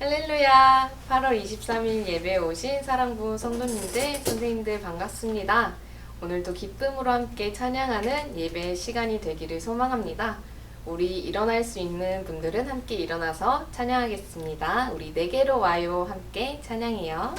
할렐루야! 8월 23일 예배에 오신 사랑부 성도님들, 선생님들 반갑습니다. 오늘도 기쁨으로 함께 찬양하는 예배 시간이 되기를 소망합니다. 우리 일어날 수 있는 분들은 함께 일어나서 찬양하겠습니다. 우리 내게로 와요 함께 찬양해요.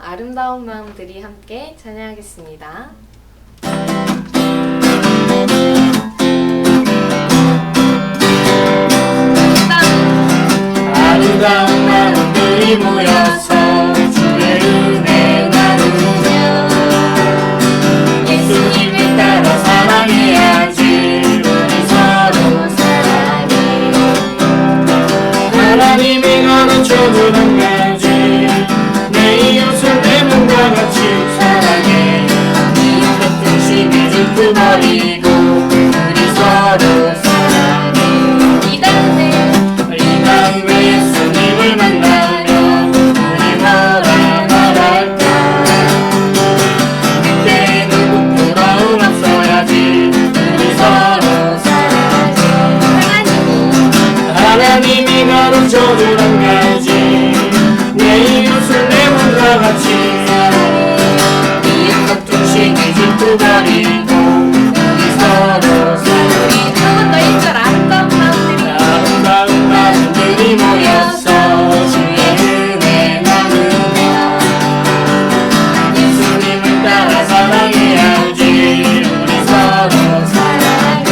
아름다운 마음들이 함께 찬양하겠습니다. 아름다운 마음들이 모여서 주의 은혜 나누며 예수님을 따라 사랑해야지. 우리 서로 사랑해. 하나님이 가르쳐준 한 가지, 내 이웃을 내 몸과 같이 사랑해. 이웃 같은 시기 질투버리고 우리 서로 사랑해. 이 다음에 예수님을 만나면 우리 뭐라 말할까? 그때는 부끄러움 없어야지. 우리 서로 사랑해. 하나님이 가르쳐준 한 가지, 내 이웃을 내 몸과 같이 사랑해. 이웃 같은 시기 질투버리고 우리 서로 사랑해. 한번 더 1절 아름다운 마음들이 모여서 주의 은혜 나누며 예수님을 따라 사랑해야지. 우리 서로 사랑해.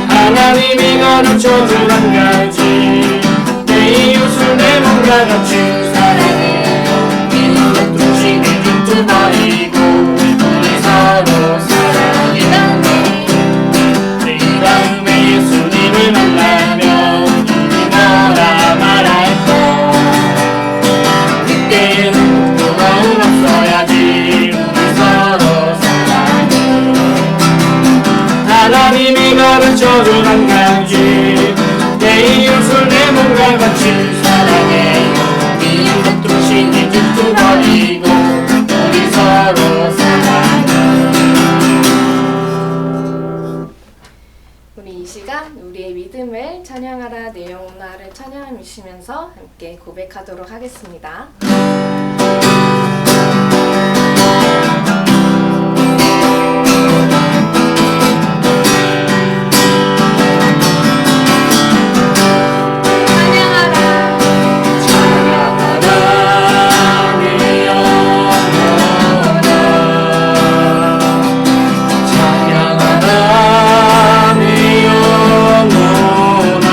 하나님이 가르쳐준 한 가지, 내 이웃을 내 몸과 같이 사랑해. 이웃 같은 시기 질투버리고 우리 서로 사랑해. 이 다음에 예수님을 만나면 우리 뭐라 말할까? 그때는 부끄러움 없어야지. 우리 서로 사랑해. 하나님이 가르쳐준 한 가지, 내 이웃을 내 몸과 같이 사랑해. 이웃 같은 시기 질투버리고 우리 서로 사랑해. 우리 이 시간 우리의 믿음을 찬양하라 내 영혼아를 찬양하시면서 함께 고백하도록 하겠습니다. 찬양하라 내 영혼아.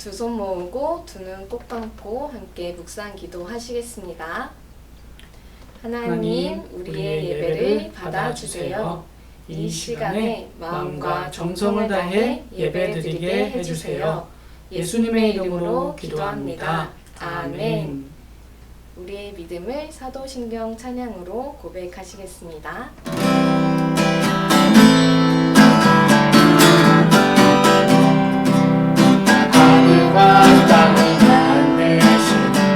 두 손 모으고 두 눈 꼭 감고 함께 묵상 기도하시겠습니다. 하나님, 우리의 예배를 받아주세요. 이 시간에 마음과 정성을 다해 예배드리게 해주세요. 예수님의 이름으로 기도합니다. 아멘. 우리의 믿음을 사도신경 찬양으로 고백하시겠습니다. 하늘과 땅을 만드신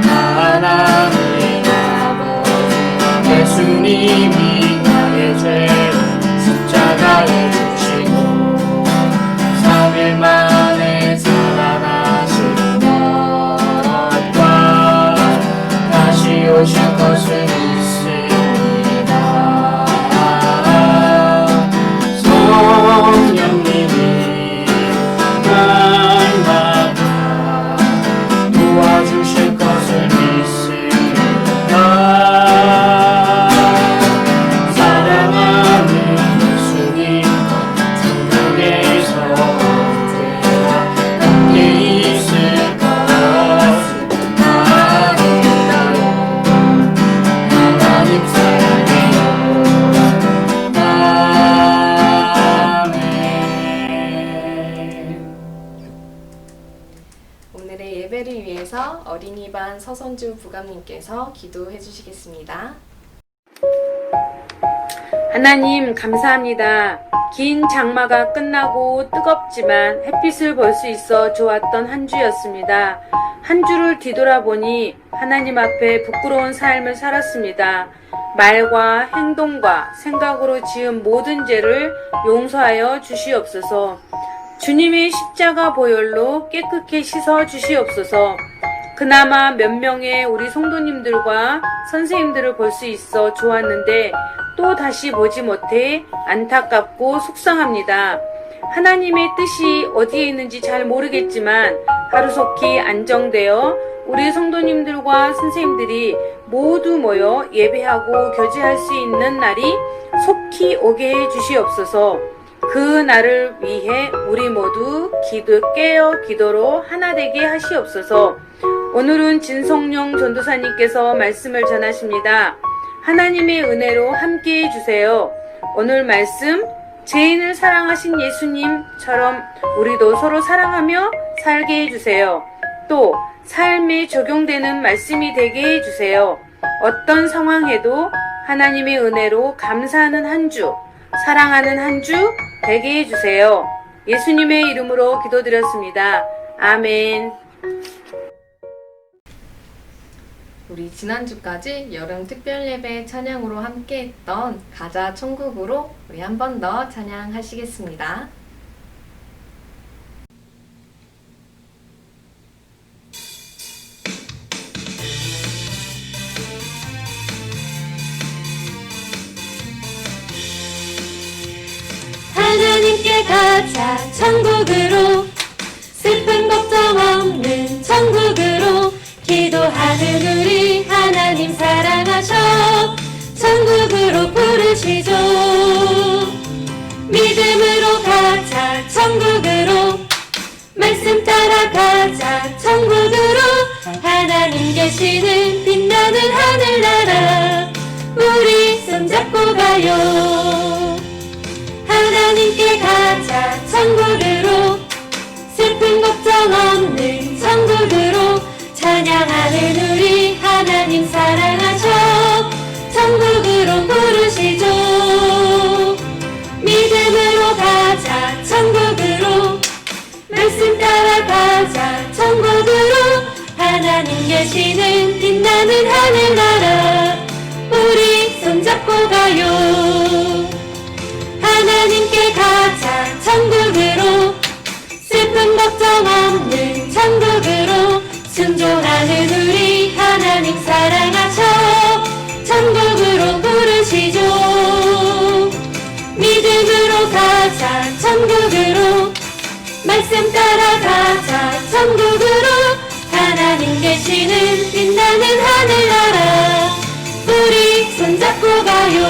하나님 아버지, 예수님이 나의 죄를 십자가에 주시고 3일 만에 살아나신 것과 다시 오실 것을 믿습니다. 성령님이 날마다 도와주실 것을 믿습니다. 사랑하는 예수님, 천국에서 언제나 함께 있을 것을 아니다요. 하나님 사랑해요. 아멘. 오늘의 예배를 위해서 어린이반 서선주 부감님께서 기도해 주시겠습니다. 하나님 감사합니다. 긴 장마가 끝나고 뜨겁지만 햇빛을 볼 수 있어 좋았던 한 주였습니다. 한 주를 뒤돌아보니 하나님 앞에 부끄러운 삶을 살았습니다. 말과 행동과 생각으로 지은 모든 죄를 용서하여 주시옵소서. 주님의 십자가 보혈로 깨끗게 씻어 주시옵소서. 그나마 몇 명의 우리 성도님들과 선생님들을 볼 수 있어 좋았는데 또 다시 보지 못해 안타깝고 속상합니다. 하나님의 뜻이 어디에 있는지 잘 모르겠지만 하루속히 안정되어 우리 성도님들과 선생님들이 모두 모여 예배하고 교제할 수 있는 날이 속히 오게 해 주시옵소서. 그 날을 위해 우리 모두 깨어 기도로 하나 되게 하시옵소서. 오늘은 진성령 전도사님께서 말씀을 전하십니다. 하나님의 은혜로 함께 해주세요. 오늘 말씀, 죄인을 사랑하신 예수님처럼 우리도 서로 사랑하며 살게 해주세요. 또 삶에 적용되는 말씀이 되게 해주세요. 어떤 상황에도 하나님의 은혜로 감사하는 한 주, 사랑하는 한 주 되게 해주세요. 예수님의 이름으로 기도드렸습니다. 아멘. 우리 지난주까지 여름 특별 예배 찬양으로 함께 했던 가자 천국으로 우리 한 번 더 찬양하시겠습니다. 하나님께 가자 천국으로, 슬픈 걱정 없는 천국으로, 기도하는 우리 하나님 사랑하셔 천국으로 부르시죠. 믿음으로 가자 천국으로, 말씀 따라가자 천국으로, 하나님 계시는 빛나는 하늘나라 우리 손잡고 가요. 하나님께 가자 천국으로, 슬픈 걱정 없는 천국으로, 찬양하는 우리 하나님 사랑하셔 천국으로 부르시죠. 믿음으로 가자 천국으로, 말씀 따라가자 천국으로, 하나님 계시는 빛나는 하늘나라 우리 손잡고 가요. 하나님께 가자 천국으로, 슬픈 걱정 없는 천국으로, 순종하는 우리 하나님 사랑하셔 천국으로 부르시죠. 믿음으로 가자 천국으로, 말씀 따라가자 천국으로, 하나님 계시는 빛나는 하늘나라 우리 손잡고 가요.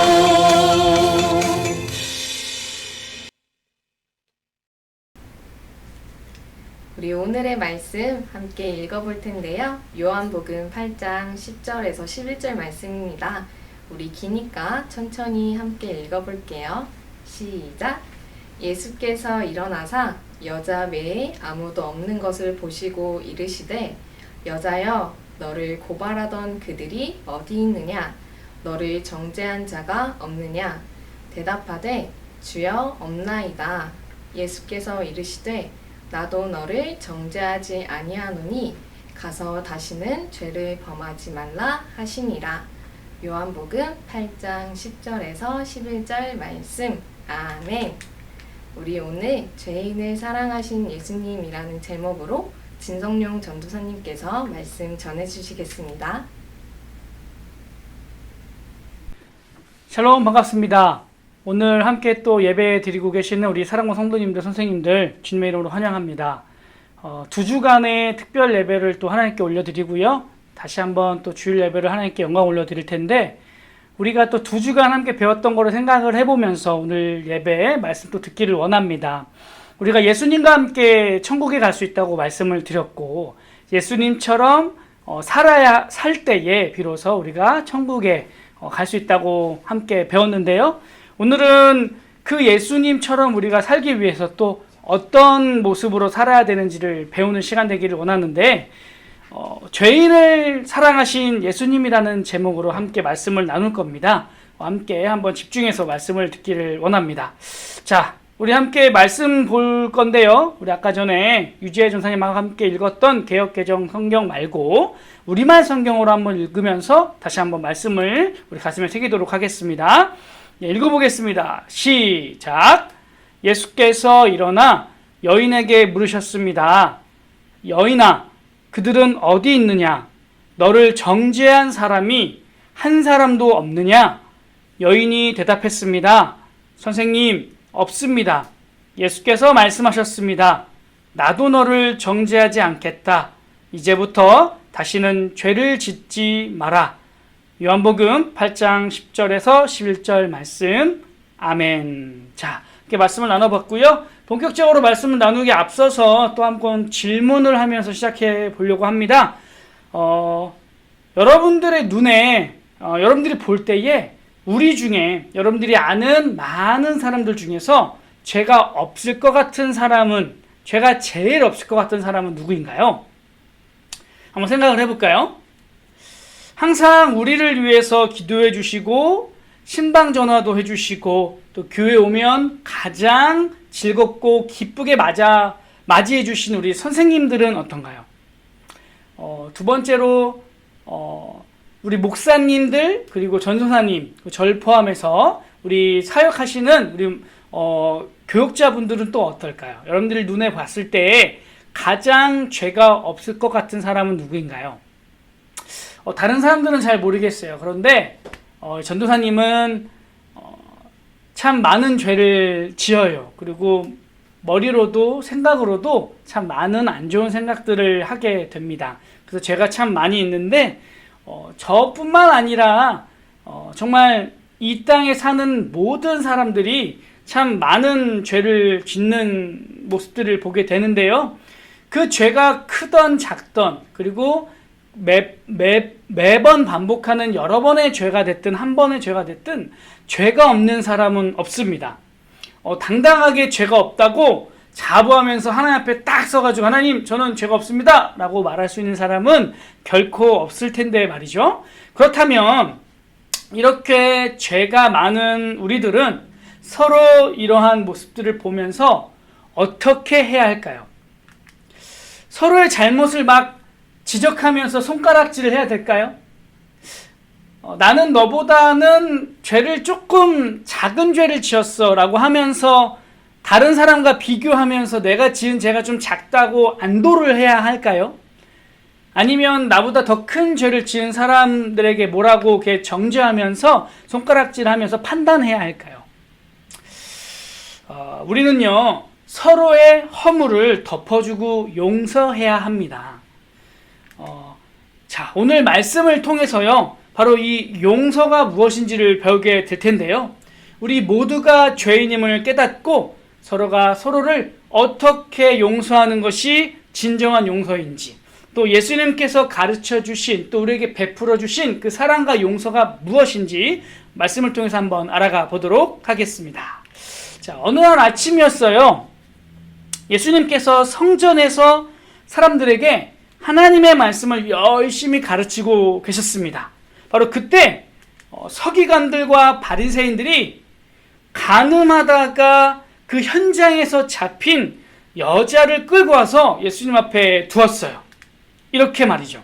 우리 오늘의 말씀 함께 읽어볼 텐데요. 요한복음 8장 10절에서 11절 말씀입니다. 우리 기니까 천천히 함께 읽어볼게요. 시작! 예수께서 일어나사 여자 외에 아무도 없는 것을 보시고 이르시되 여자여 너를 고발하던 그들이 어디 있느냐? 너를 정죄한 자가 없느냐? 대답하되 주여 없나이다. 예수께서 이르시되 나도 너를 정죄하지 아니하노니 가서 다시는 죄를 범하지 말라 하시니라. 요한복음 8장 10절에서 11절 말씀. 아멘. 우리 오늘 죄인을 사랑하신 예수님이라는 제목으로 진성용 전도사님께서 말씀 전해주시겠습니다. 샬롬, 반갑습니다. 오늘 함께 또 예배 드리고 계시는 우리 사랑과 성도님들, 선생님들 주님의 이름으로 환영합니다. 2주간의 특별 예배를 또 하나님께 올려드리고요. 다시 한번 또 주일 예배를 하나님께 영광 올려드릴 텐데, 우리가 또 2주간 함께 배웠던 거를 생각을 해보면서 오늘 예배에 말씀 또 듣기를 원합니다. 우리가 예수님과 함께 천국에 갈 수 있다고 말씀을 드렸고, 예수님처럼 살 때에 비로소 우리가 천국에 갈 수 있다고 함께 배웠는데요. 오늘은 그 예수님처럼 우리가 살기 위해서 또 어떤 모습으로 살아야 되는지를 배우는 시간 되기를 원하는데, 죄인을 사랑하신 예수님이라는 제목으로 함께 말씀을 나눌 겁니다. 함께 한번 집중해서 말씀을 듣기를 원합니다. 자, 우리 함께 말씀 볼 건데요. 우리 아까 전에 유지혜 전사님하고 함께 읽었던 개역개정 성경 말고 우리말 성경으로 한번 읽으면서 다시 한번 말씀을 우리 가슴에 새기도록 하겠습니다. 읽어보겠습니다. 시작! 예수께서 일어나 여인에게 물으셨습니다. 여인아, 그들은 어디 있느냐? 너를 정죄한 사람이 한 사람도 없느냐? 여인이 대답했습니다. 선생님, 없습니다. 예수께서 말씀하셨습니다. 나도 너를 정죄하지 않겠다. 이제부터 다시는 죄를 짓지 마라. 요한복음 8장 10절에서 11절 말씀. 아멘. 자, 이렇게 말씀을 나눠봤고요. 본격적으로 말씀을 나누기 앞서서 또 한 번 질문을 하면서 시작해 보려고 합니다. 여러분들의 눈에, 여러분들이 볼 때에 우리 중에 여러분들이 아는 많은 사람들 중에서 죄가 없을 것 같은 사람은, 죄가 제일 없을 것 같은 사람은 누구인가요? 한번 생각을 해볼까요? 항상 우리를 위해서 기도해 주시고 신방 전화도 해주시고 또 교회 오면 가장 즐겁고 기쁘게 맞이해 주신 우리 선생님들은 어떤가요? 두 번째로 우리 목사님들 그리고 전도사님, 절 포함해서 우리 사역하시는 우리 교육자분들은 또 어떨까요? 여러분들이 눈에 봤을 때 가장 죄가 없을 것 같은 사람은 누구인가요? 다른 사람들은 잘 모르겠어요. 그런데 전도사님은 참 많은 죄를 지어요. 그리고 머리로도 생각으로도 참 많은 안 좋은 생각들을 하게 됩니다. 그래서 죄가 참 많이 있는데 저뿐만 아니라 정말 이 땅에 사는 모든 사람들이 참 많은 죄를 짓는 모습들을 보게 되는데요. 그 죄가 크던 작던, 그리고 매번 반복하는 여러 번의 죄가 됐든 한 번의 죄가 됐든 죄가 없는 사람은 없습니다. 당당하게 죄가 없다고 자부하면서 하나님 앞에 딱 서가지고 하나님 저는 죄가 없습니다 라고 말할 수 있는 사람은 결코 없을 텐데 말이죠. 그렇다면 이렇게 죄가 많은 우리들은 서로 이러한 모습들을 보면서 어떻게 해야 할까요? 서로의 잘못을 막 지적하면서 손가락질을 해야 될까요? 나는 너보다는 죄를 조금 작은 죄를 지었어 라고 하면서 다른 사람과 비교하면서 내가 지은 죄가 좀 작다고 안도를 해야 할까요? 아니면 나보다 더 큰 죄를 지은 사람들에게 뭐라고 이렇게 정죄하면서 손가락질하면서 판단해야 할까요? 우리는요 서로의 허물을 덮어주고 용서해야 합니다. 자, 오늘 말씀을 통해서요 바로 이 용서가 무엇인지를 배우게 될 텐데요. 우리 모두가 죄인임을 깨닫고 서로가 서로를 어떻게 용서하는 것이 진정한 용서인지, 또 예수님께서 가르쳐 주신, 또 우리에게 베풀어 주신 그 사랑과 용서가 무엇인지 말씀을 통해서 한번 알아가 보도록 하겠습니다. 자, 어느 날 아침이었어요. 예수님께서 성전에서 사람들에게 하나님의 말씀을 열심히 가르치고 계셨습니다. 바로 그때 서기관들과 바리새인들이 간음하다가 그 현장에서 잡힌 여자를 끌고 와서 예수님 앞에 두었어요. 이렇게 말이죠.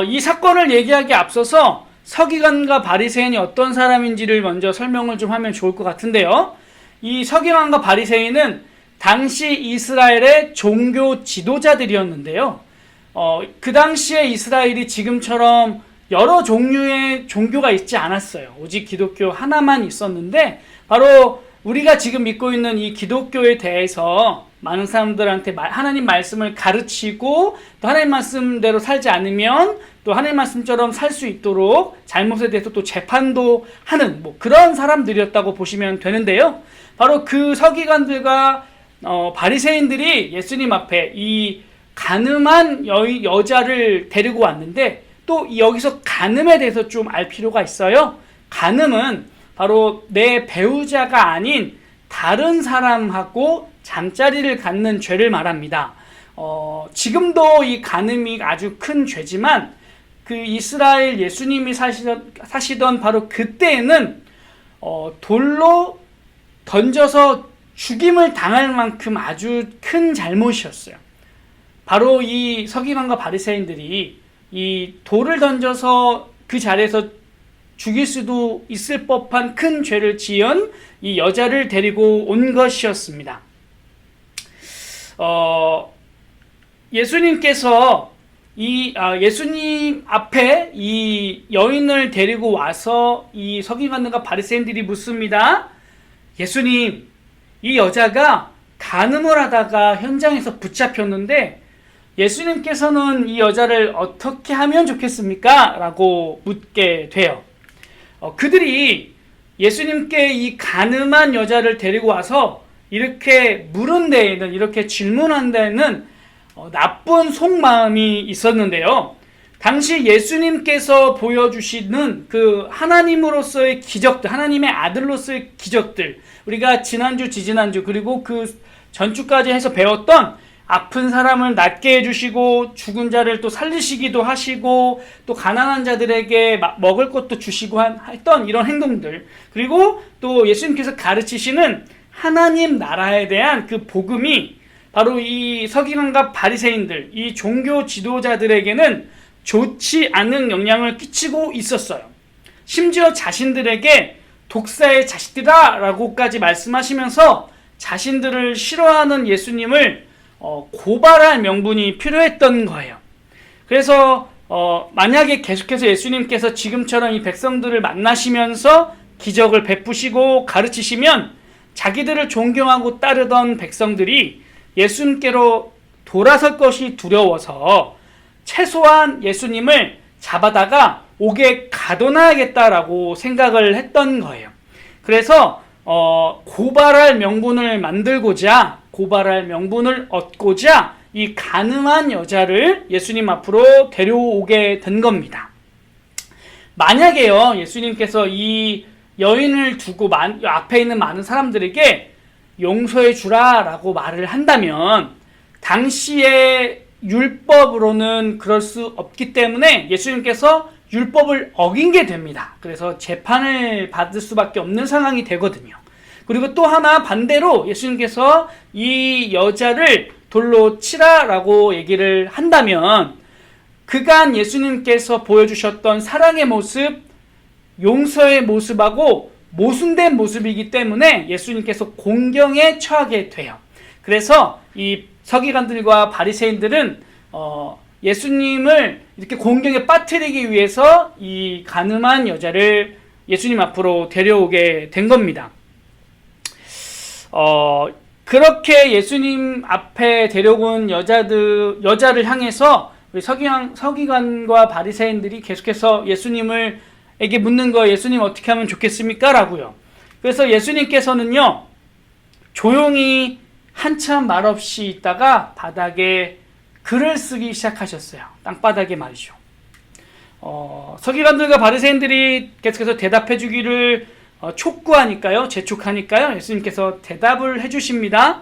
이 사건을 얘기하기에 앞서서 서기관과 바리새인이 어떤 사람인지를 먼저 설명을 좀 하면 좋을 것 같은데요. 이 서기관과 바리새인은 당시 이스라엘의 종교 지도자들이었는데요. 그 당시에 이스라엘이 지금처럼 여러 종류의 종교가 있지 않았어요. 오직 기독교 하나만 있었는데, 바로 우리가 지금 믿고 있는 이 기독교에 대해서 많은 사람들한테 하나님 말씀을 가르치고, 또 하나님 말씀대로 살지 않으면 또 하나님 말씀처럼 살 수 있도록 잘못에 대해서 또 재판도 하는 그런 사람들이었다고 보시면 되는데요. 바로 그 서기관들과 바리새인들이 예수님 앞에 이 간음한 여자를 데리고 왔는데, 또 여기서 간음에 대해서 좀 알 필요가 있어요. 간음은 바로 내 배우자가 아닌 다른 사람하고 잠자리를 갖는 죄를 말합니다. 지금도 이 간음이 아주 큰 죄지만, 그 이스라엘 예수님이 사시던 바로 그때에는 돌로 던져서 죽임을 당할 만큼 아주 큰 잘못이었어요. 바로 이 서기관과 바리새인들이 이 돌을 던져서 그 자리에서 죽일 수도 있을 법한 큰 죄를 지은 이 여자를 데리고 온 것이었습니다. 예수님께서 예수님 앞에 이 여인을 데리고 와서 이 서기관들과 바리새인들이 묻습니다. 예수님, 이 여자가 간음을 하다가 현장에서 붙잡혔는데 예수님께서는 이 여자를 어떻게 하면 좋겠습니까? 라고 묻게 돼요. 그들이 예수님께 이 간음한 여자를 데리고 와서 이렇게 물은 데에는, 이렇게 질문한 데에는 나쁜 속마음이 있었는데요. 당시 예수님께서 보여주시는 그 하나님으로서의 기적들, 하나님의 아들로서의 기적들, 우리가 지난주, 지지난주, 그리고 그 전주까지 해서 배웠던 아픈 사람을 낫게 해주시고 죽은 자를 또 살리시기도 하시고 또 가난한 자들에게 먹을 것도 주시고 했던 이런 행동들, 그리고 또 예수님께서 가르치시는 하나님 나라에 대한 그 복음이 바로 이 서기관과 바리새인들, 이 종교 지도자들에게는 좋지 않은 영향을 끼치고 있었어요. 심지어 자신들에게 독사의 자식들아 라고까지 말씀하시면서 자신들을 싫어하는 예수님을 고발할 명분이 필요했던 거예요. 그래서 만약에 계속해서 예수님께서 지금처럼 이 백성들을 만나시면서 기적을 베푸시고 가르치시면 자기들을 존경하고 따르던 백성들이 예수님께로 돌아설 것이 두려워서 최소한 예수님을 잡아다가 옥에 가둬놔야겠다라고 생각을 했던 거예요. 그래서 고발할 명분을 만들고자, 고발할 명분을 얻고자 이 간음한 여자를 예수님 앞으로 데려오게 된 겁니다. 만약에요, 예수님께서 이 여인을 두고 앞에 있는 많은 사람들에게 용서해 주라라고 말을 한다면 당시의 율법으로는 그럴 수 없기 때문에 예수님께서 율법을 어긴 게 됩니다. 그래서 재판을 받을 수밖에 없는 상황이 되거든요. 그리고 또 하나 반대로 예수님께서 이 여자를 돌로 치라라고 얘기를 한다면 그간 예수님께서 보여주셨던 사랑의 모습, 용서의 모습하고 모순된 모습이기 때문에 예수님께서 공경에 처하게 돼요. 그래서 이 서기관들과 바리새인들은 예수님을 이렇게 공경에 빠뜨리기 위해서 이 간음한 여자를 예수님 앞으로 데려오게 된 겁니다. 그렇게 예수님 앞에 데려온 여자를 향해서 우리 서기관과 바리새인들이 계속해서 예수님에게 묻는 거예요. 예수님 어떻게 하면 좋겠습니까? 라고요. 그래서 예수님께서는요, 조용히 한참 말없이 있다가 바닥에 글을 쓰기 시작하셨어요. 땅바닥에 말이죠. 서기관들과 바리새인들이 계속해서 대답해 주기를 촉구하니까요. 재촉하니까요. 예수님께서 대답을 해주십니다.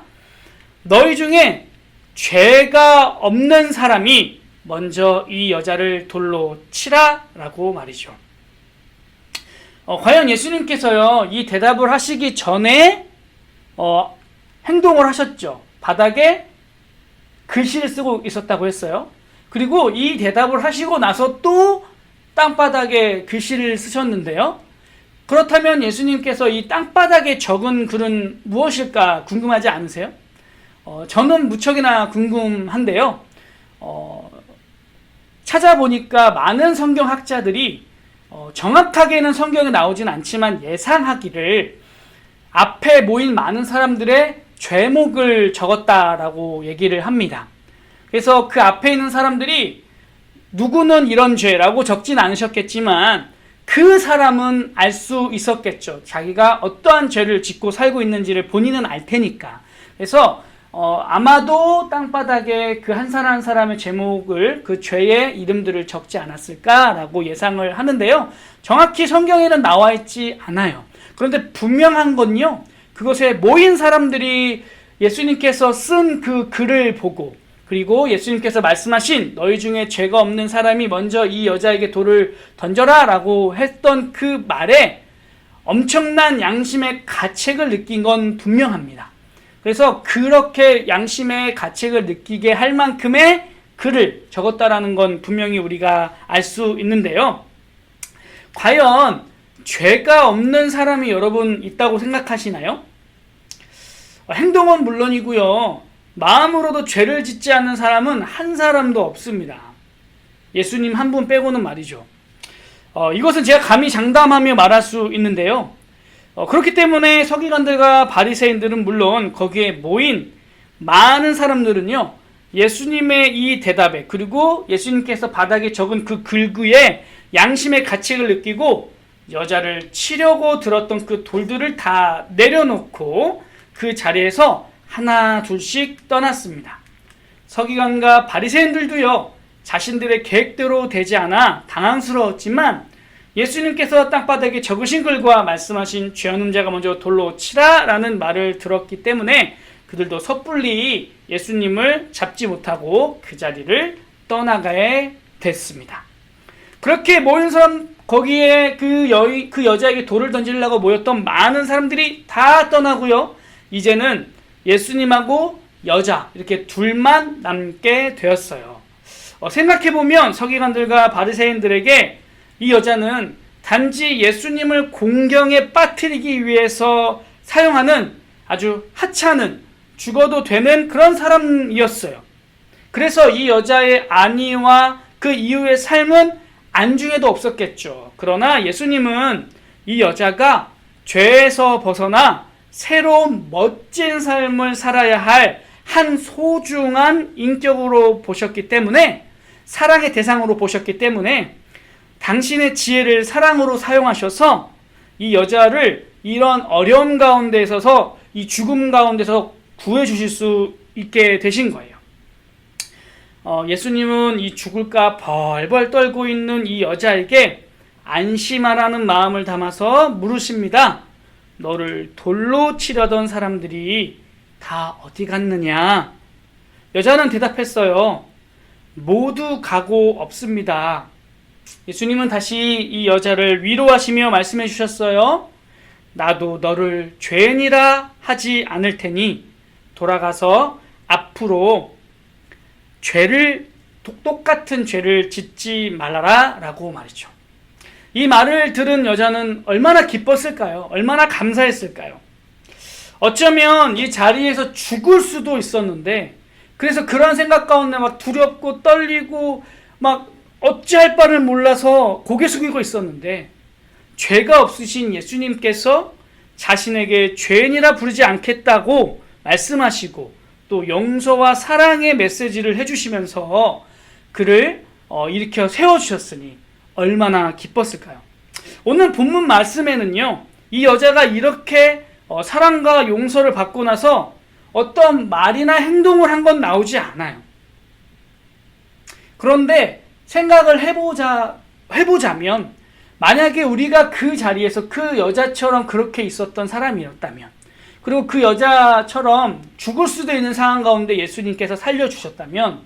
너희 중에 죄가 없는 사람이 먼저 이 여자를 돌로 치라 라고 말이죠. 과연 예수님께서요, 이 대답을 하시기 전에 행동을 하셨죠. 바닥에 글씨를 쓰고 있었다고 했어요. 그리고 이 대답을 하시고 나서 또 땅바닥에 글씨를 쓰셨는데요. 그렇다면 예수님께서 이 땅바닥에 적은 글은 무엇일까 궁금하지 않으세요? 저는 무척이나 궁금한데요. 찾아보니까 많은 성경학자들이 정확하게는 성경에 나오진 않지만 예상하기를 앞에 모인 많은 사람들의 죄목을 적었다라고 얘기를 합니다. 그래서 그 앞에 있는 사람들이 누구는 이런 죄라고 적진 않으셨겠지만 그 사람은 알 수 있었겠죠. 자기가 어떠한 죄를 짓고 살고 있는지를 본인은 알 테니까. 그래서 아마도 땅바닥에 그 한 사람 한 사람의 제목을, 그 죄의 이름들을 적지 않았을까라고 예상을 하는데요. 정확히 성경에는 나와 있지 않아요. 그런데 분명한 건요, 그것에 모인 사람들이 예수님께서 쓴 그 글을 보고, 그리고 예수님께서 말씀하신 너희 중에 죄가 없는 사람이 먼저 이 여자에게 돌을 던져라 라고 했던 그 말에 엄청난 양심의 가책을 느낀 건 분명합니다. 그래서 그렇게 양심의 가책을 느끼게 할 만큼의 글을 적었다라는 건 분명히 우리가 알 수 있는데요. 과연 죄가 없는 사람이 여러분 있다고 생각하시나요? 행동은 물론이고요. 마음으로도 죄를 짓지 않는 사람은 한 사람도 없습니다. 예수님 한 분 빼고는 말이죠. 이것은 제가 감히 장담하며 말할 수 있는데요. 그렇기 때문에 서기관들과 바리새인들은 물론 거기에 모인 많은 사람들은요, 예수님의 이 대답에, 그리고 예수님께서 바닥에 적은 그 글귀에 양심의 가책을 느끼고 여자를 치려고 들었던 그 돌들을 다 내려놓고 그 자리에서 하나 둘씩 떠났습니다. 서기관과 바리새인들도요, 자신들의 계획대로 되지 않아 당황스러웠지만 예수님께서 땅바닥에 적으신 글과 말씀하신 죄 없는 자가 먼저 돌로 치라 라는 말을 들었기 때문에 그들도 섣불리 예수님을 잡지 못하고 그 자리를 떠나가야 됐습니다. 그렇게 모인 사람, 거기에 그 여자에게 돌을 던지려고 모였던 많은 사람들이 다 떠나고요, 이제는 예수님하고 여자 이렇게 둘만 남게 되었어요. 생각해보면 서기관들과 바리새인들에게 이 여자는 단지 예수님을 공경에 빠뜨리기 위해서 사용하는 아주 하찮은, 죽어도 되는 그런 사람이었어요. 그래서 이 여자의 안위와 그 이후의 삶은 안중에도 없었겠죠. 그러나 예수님은 이 여자가 죄에서 벗어나 새로운 멋진 삶을 살아야 할 한 소중한 인격으로 보셨기 때문에, 사랑의 대상으로 보셨기 때문에 당신의 지혜를 사랑으로 사용하셔서 이 여자를 이런 어려움 가운데 있어서, 이 죽음 가운데서 구해주실 수 있게 되신 거예요. 예수님은 이 죽을까 벌벌 떨고 있는 이 여자에게 안심하라는 마음을 담아서 물으십니다. 너를 돌로 치려던 사람들이 다 어디 갔느냐? 여자는 대답했어요. 모두 가고 없습니다. 예수님은 다시 이 여자를 위로하시며 말씀해 주셨어요. 나도 너를 죄인이라 하지 않을 테니 돌아가서 앞으로 똑같은 죄를 짓지 말아라 라고 말이죠. 이 말을 들은 여자는 얼마나 기뻤을까요? 얼마나 감사했을까요? 어쩌면 이 자리에서 죽을 수도 있었는데, 그래서 그런 생각 가운데 막 두렵고 떨리고 막 어찌할 바를 몰라서 고개 숙이고 있었는데, 죄가 없으신 예수님께서 자신에게 죄인이라 부르지 않겠다고 말씀하시고 또 용서와 사랑의 메시지를 해주시면서 그를 일으켜 세워주셨으니 얼마나 기뻤을까요? 오늘 본문 말씀에는요, 이 여자가 이렇게 사랑과 용서를 받고 나서 어떤 말이나 행동을 한 건 나오지 않아요. 그런데 생각을 해보자면 만약에 우리가 그 자리에서 그 여자처럼 그렇게 있었던 사람이었다면, 그리고 그 여자처럼 죽을 수도 있는 상황 가운데 예수님께서 살려주셨다면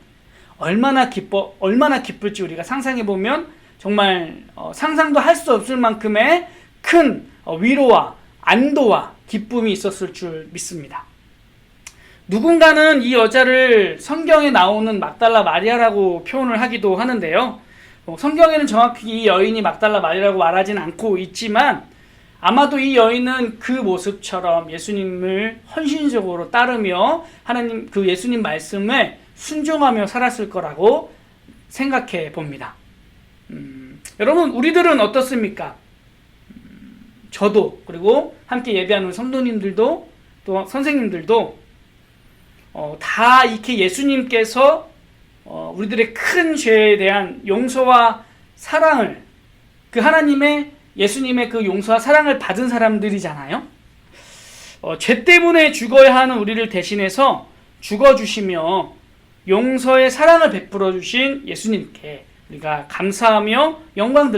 얼마나 기쁠지 우리가 상상해보면 정말 상상도 할 수 없을 만큼의 큰 위로와 안도와 기쁨이 있었을 줄 믿습니다. 누군가는 이 여자를 성경에 나오는 막달라 마리아라고 표현을 하기도 하는데요. 성경에는 정확히 이 여인이 막달라 마리아라고 말하진 않고 있지만 아마도 이 여인은 그 모습처럼 예수님을 헌신적으로 따르며 하나님 그 예수님 말씀에 순종하며 살았을 거라고 생각해 봅니다. 여러분, 우리들은 어떻습니까? 저도, 그리고 함께 예배하는 성도님들도 또 선생님들도 다 이렇게 예수님께서 우리들의 큰 죄에 대한 용서와 사랑을, 그 하나님의 예수님의 그 용서와 사랑을 받은 사람들이잖아요. 죄 때문에 죽어야 하는 우리를 대신해서 죽어주시며 용서의 사랑을 베풀어 주신 예수님께 우리가 감사하며 영광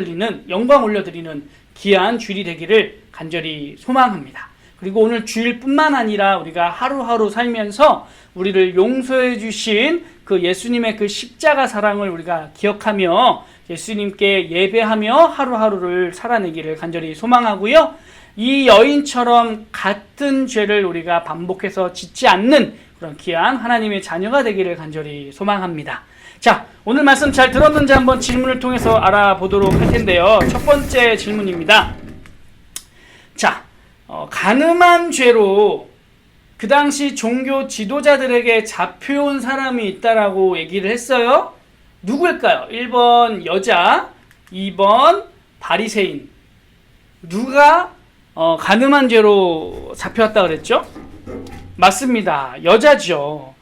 올려드리는 귀한 주일이 되기를 간절히 소망합니다. 그리고 오늘 주일뿐만 아니라 우리가 하루하루 살면서 우리를 용서해 주신 그 예수님의 그 십자가 사랑을 우리가 기억하며 예수님께 예배하며 하루하루를 살아내기를 간절히 소망하고요. 이 여인처럼 같은 죄를 우리가 반복해서 짓지 않는 그런 귀한 하나님의 자녀가 되기를 간절히 소망합니다. 자, 오늘 말씀 잘 들었는지 한번 질문을 통해서 알아보도록 할 텐데요. 첫 번째 질문입니다. 자, 간음한 죄로 그 당시 종교 지도자들에게 잡혀온 사람이 있다라고 얘기를 했어요. 누구일까요? 1번 여자, 2번 바리새인. 누가 간음한 죄로 잡혀왔다 그랬죠? 맞습니다. 여자죠.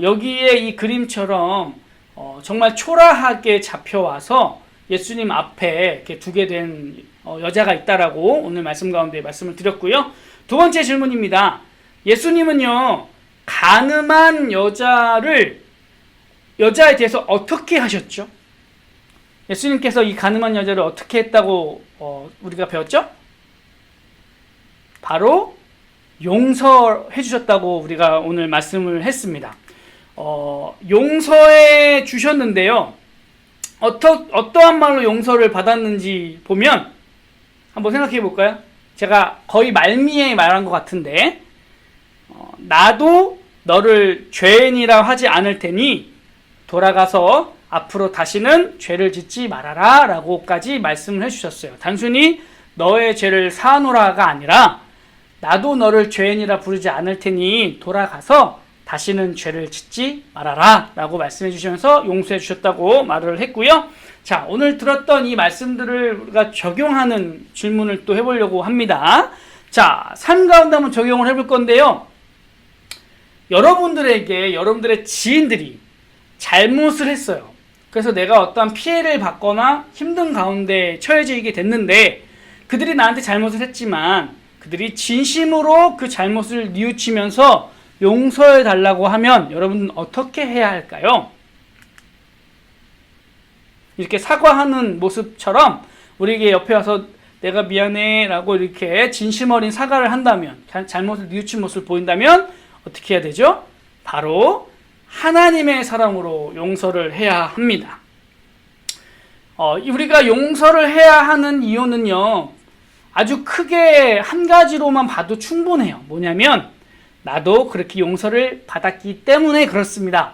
여기에 이 그림처럼 정말 초라하게 잡혀와서 예수님 앞에 이렇게 두게 된 여자가 있다라고 오늘 말씀 가운데 말씀을 드렸고요. 두 번째 질문입니다. 예수님은요, 간음한 여자에 대해서 어떻게 하셨죠? 예수님께서 이 간음한 여자를 어떻게 했다고 우리가 배웠죠? 바로 용서해 주셨다고 우리가 오늘 말씀을 했습니다. 용서해 주셨는데요. 어떠한 말로 용서를 받았는지 보면 한번 생각해 볼까요? 제가 거의 말미에 말한 것 같은데 나도 너를 죄인이라 하지 않을 테니 돌아가서 앞으로 다시는 죄를 짓지 말아라 라고까지 말씀을 해주셨어요. 단순히 너의 죄를 사하노라가 아니라 나도 너를 죄인이라 부르지 않을 테니 돌아가서 다시는 죄를 짓지 말아라 라고 말씀해 주시면서 용서해 주셨다고 말을 했고요. 자, 오늘 들었던 이 말씀들을 우리가 적용하는 질문을 또 해보려고 합니다. 자, 삶 가운데 한번 적용을 해볼 건데요. 여러분들의 지인들이 잘못을 했어요. 그래서 내가 어떠한 피해를 받거나 힘든 가운데 처해지게 됐는데 그들이 나한테 잘못을 했지만 그들이 진심으로 그 잘못을 뉘우치면서 용서해 달라고 하면 여러분은 어떻게 해야 할까요? 이렇게 사과하는 모습처럼 우리에게 옆에 와서 내가 미안해 라고 이렇게 진심 어린 사과를 한다면, 잘못을 뉘우친 모습을 보인다면 어떻게 해야 되죠? 바로 하나님의 사랑으로 용서를 해야 합니다. 우리가 용서를 해야 하는 이유는요, 아주 크게 한 가지로만 봐도 충분해요. 뭐냐면 나도 그렇게 용서를 받았기 때문에 그렇습니다.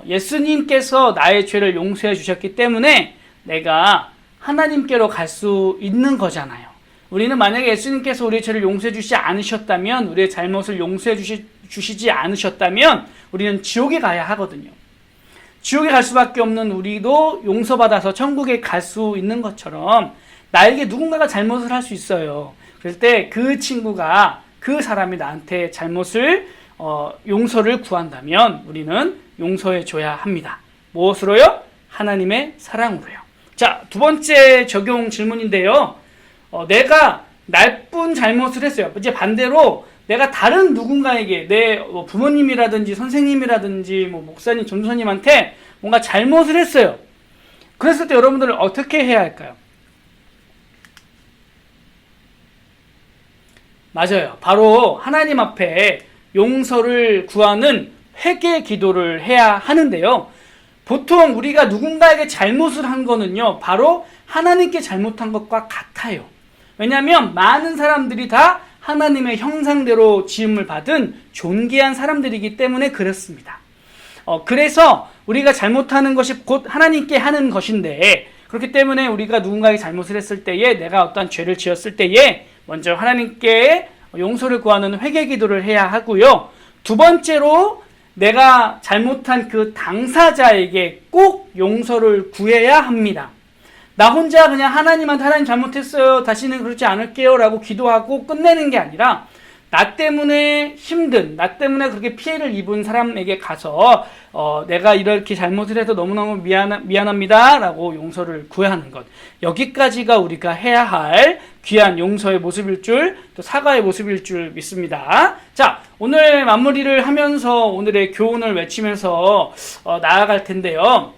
예수님께서 나의 죄를 용서해 주셨기 때문에 내가 하나님께로 갈 수 있는 거잖아요. 우리는 만약에 예수님께서 우리의 죄를 용서해 주시지 않으셨다면, 우리의 잘못을 용서해 주시지 않으셨다면 우리는 지옥에 가야 하거든요. 지옥에 갈 수밖에 없는 우리도 용서받아서 천국에 갈 수 있는 것처럼 나에게 누군가가 잘못을 할 수 있어요. 그럴 때 그 친구가, 그 사람이 나한테 잘못을 용서를 구한다면 우리는 용서해 줘야 합니다. 무엇으로요? 하나님의 사랑으로요. 자, 두 번째 적용 질문인데요. 내가 나쁜 잘못을 했어요. 이제 반대로 내가 다른 누군가에게 내 부모님이라든지 선생님이라든지 목사님, 전도사님한테 뭔가 잘못을 했어요. 그랬을 때 여러분들은 어떻게 해야 할까요? 맞아요. 바로 하나님 앞에 용서를 구하는 회개 기도를 해야 하는데요. 보통 우리가 누군가에게 잘못을 한 거는요, 바로 하나님께 잘못한 것과 같아요. 왜냐하면 많은 사람들이 다 하나님의 형상대로 지음을 받은 존귀한 사람들이기 때문에 그렇습니다. 그래서 우리가 잘못하는 것이 곧 하나님께 하는 것인데, 그렇기 때문에 우리가 누군가에게 잘못을 했을 때에, 내가 어떠한 죄를 지었을 때에 먼저 하나님께 용서를 구하는 회개 기도를 해야 하고요. 두 번째로 내가 잘못한 그 당사자에게 꼭 용서를 구해야 합니다. 나 혼자 그냥 하나님한테 하나님 잘못했어요, 다시는 그러지 않을게요 라고 기도하고 끝내는 게 아니라, 나 때문에 힘든, 나 때문에 그렇게 피해를 입은 사람에게 가서 내가 이렇게 잘못을 해서 너무너무 미안합니다 라고 용서를 구해야 하는 것, 여기까지가 우리가 해야 할 귀한 용서의 모습일 줄, 또 사과의 모습일 줄 믿습니다. 자, 오늘 마무리를 하면서 오늘의 교훈을 외치면서 나아갈 텐데요.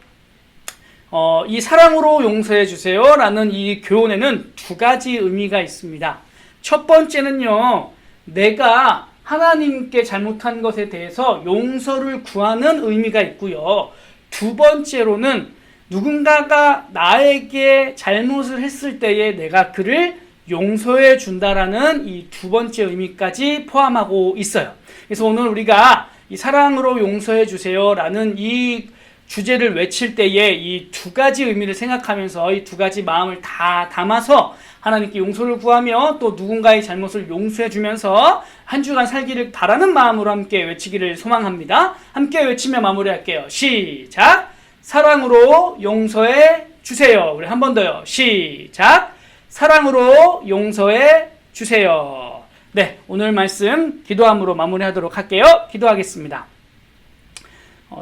이 사랑으로 용서해 주세요 라는 이 교훈에는 두 가지 의미가 있습니다. 첫 번째는요, 내가 하나님께 잘못한 것에 대해서 용서를 구하는 의미가 있고요. 두 번째로는 누군가가 나에게 잘못을 했을 때에 내가 그를 용서해 준다라는 이 두 번째 의미까지 포함하고 있어요. 그래서 오늘 우리가 이 사랑으로 용서해 주세요라는 이 주제를 외칠 때에 이 두 가지 의미를 생각하면서 이 두 가지 마음을 다 담아서 하나님께 용서를 구하며 또 누군가의 잘못을 용서해 주면서 한 주간 살기를 바라는 마음으로 함께 외치기를 소망합니다. 함께 외치며 마무리할게요. 시작! 사랑으로 용서해 주세요. 우리 한 번 더요. 시작! 사랑으로 용서해 주세요. 네, 오늘 말씀 기도함으로 마무리하도록 할게요. 기도하겠습니다.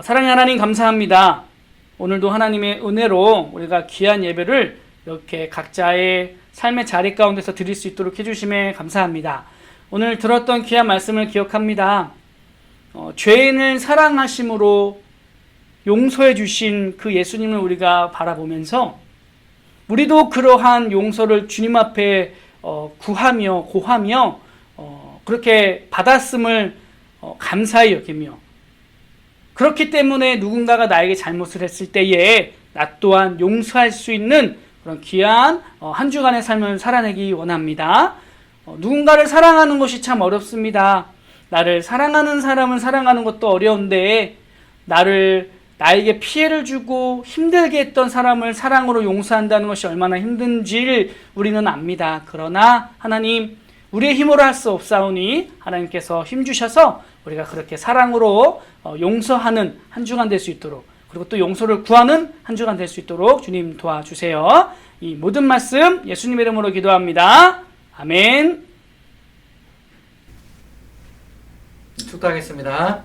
사랑의 하나님, 감사합니다. 오늘도 하나님의 은혜로 우리가 귀한 예배를 이렇게 각자의 삶의 자리 가운데서 드릴 수 있도록 해주심에 감사합니다. 오늘 들었던 귀한 말씀을 기억합니다. 죄인을 사랑하심으로 용서해 주신 그 예수님을 우리가 바라보면서 우리도 그러한 용서를 주님 앞에 구하며 고하며 그렇게 받았음을 감사히 여기며, 그렇기 때문에 누군가가 나에게 잘못을 했을 때에 나 또한 용서할 수 있는 그런 귀한 한 주간의 삶을 살아내기 원합니다. 누군가를 사랑하는 것이 참 어렵습니다. 나를 사랑하는 사람을 사랑하는 것도 어려운데 나에게 피해를 주고 힘들게 했던 사람을 사랑으로 용서한다는 것이 얼마나 힘든지를 우리는 압니다. 그러나 하나님, 우리의 힘으로 할 수 없사오니 하나님께서 힘주셔서 우리가 그렇게 사랑으로 용서하는 한 주간 될 수 있도록, 그리고 또 용서를 구하는 한 주간 될 수 있도록 주님 도와주세요. 이 모든 말씀 예수님의 이름으로 기도합니다. 아멘. 축도하겠습니다.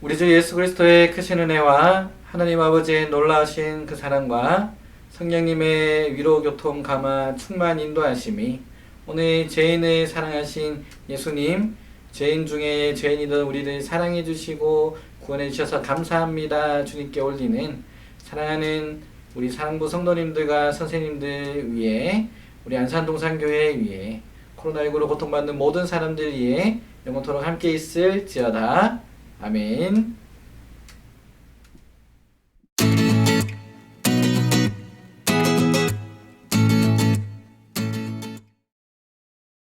우리 주 예수 그리스도의 크신 은혜와 하나님 아버지의 놀라우신 그 사랑과 성령님의 위로 교통 감화 충만 인도하심이 오늘 죄인을 사랑하신 예수님, 죄인 중에 죄인이던 우리를 사랑해 주시고 구원해 주셔서 감사합니다 주님께 올리는 사랑하는 우리 사랑부 성도님들과 선생님들 위해, 우리 안산동산교회 위해, 코로나19로 고통받는 모든 사람들 위해 영원토록 함께 있을지어다. 아멘.